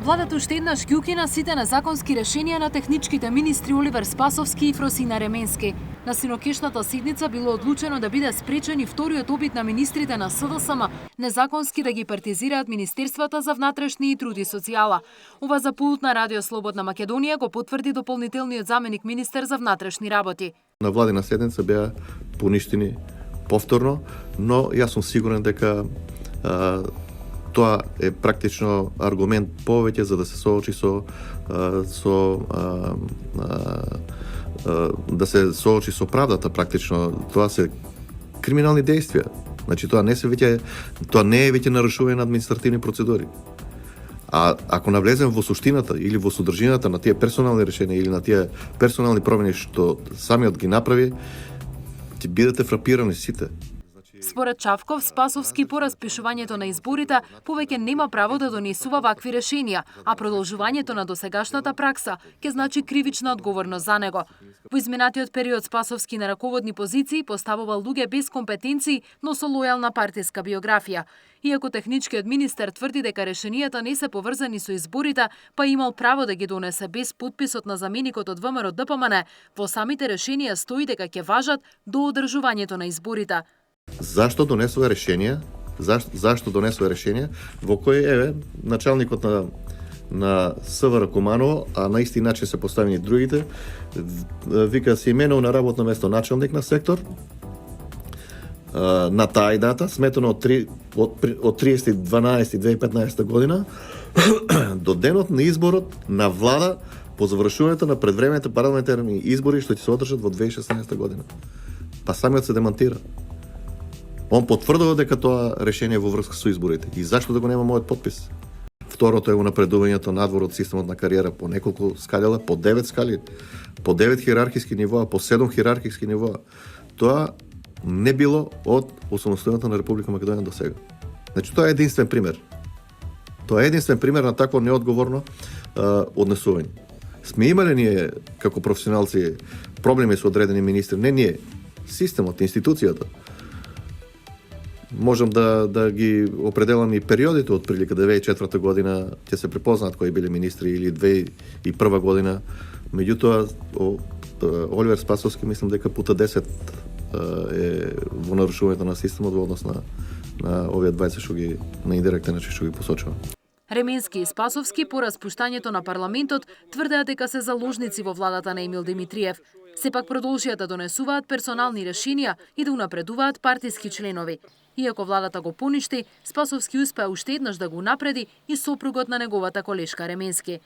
Владата уште еднаш ги укина сите незаконски решенија на техничките министри Оливер Спасовски и Фросина Ременски. На синокешната седница било одлучено да биде спречен и вториот обид на министрите на СДСМ незаконски да ги партизираат Министерствата за внатрешни и труд и социјала. Ова за пулт на Радио Слободна Македонија го потврди дополнителниот заменик министер за внатрешни работи. На владина седница беа поништени повторно, но јас сум сигурен дека тоа е практично аргумент повеќе за да се соочи да се соочи со правдата практично. Тоа се криминални дејствија. Значи тоа не е веќе нарушување на административни процедури. А ако навлезем во суштината или во содржината на тие персонални решенија или на тие персонални промени што самиот ги направи, ќе бидете фрапирани сите. Според Чавков, Спасовски по распишувањето на изборите повеќе нема право да донесува вакви решенија, а продолжувањето на досегашната пракса ќе значи кривична одговорност за него. Во изминатиот период Спасовски на раководни позиции поставувал луѓе без компетенции, но со лојална партиска биографија. Иако техничкиот министер тврди дека решенијата не се поврзани со изборите, па имал право да ги донесе без подписот на заменикот од ВМРО ДПМН, во самите решенија стои дека ќе важат до одржувањето на изборите. Зашто донесува решение во кој началникот на СВР Куманово, а на исти начин се поставени другите, вика се именува на работно место началник на сектор на тај дата, сметано од 30.12.2015 година до денот на изборот на влада по завршувањето на предвремените парламентарни избори што ќе се одржат во 2016 година. Па самиот се демонтира. Он потврдува дека тоа решение во врска со изборите. И зашто да го нема мојот подпис? Второто е унапредувањето надвор од системот на кариера по неколку скалела, по 9 скали, по 9 хиерархиски нивоа, по 7 хиерархиски нивоа. Тоа не било од осамостојаноста на Република Македонија до сега. Значи тоа е единствен пример. Тоа е единствен пример на такво неодговорно однесување. Сме имале ние како професионалци проблеми со одредени министри, не ние, системот, институцијата. Можам да ги определам и периодите од прилика 2004 година ќе се препознаат кои биле министри или 2001 година. Меѓутоа Оливер Спасовски мислам дека пута 10 е во нарушувањето на системот во однос на овие 20 што ги на индиректен начин што ги посочува. Ременски и Спасовски по распуштањето на парламентот тврдеа дека се заложници во владата на Емил Димитриев. Сепак продолжија да донесуваат персонални решенија и да унапредуваат партиски членови. Иако владата го поништи, Спасовски успеа уште еднаш да го напреди и сопругот на неговата колешка Ременски.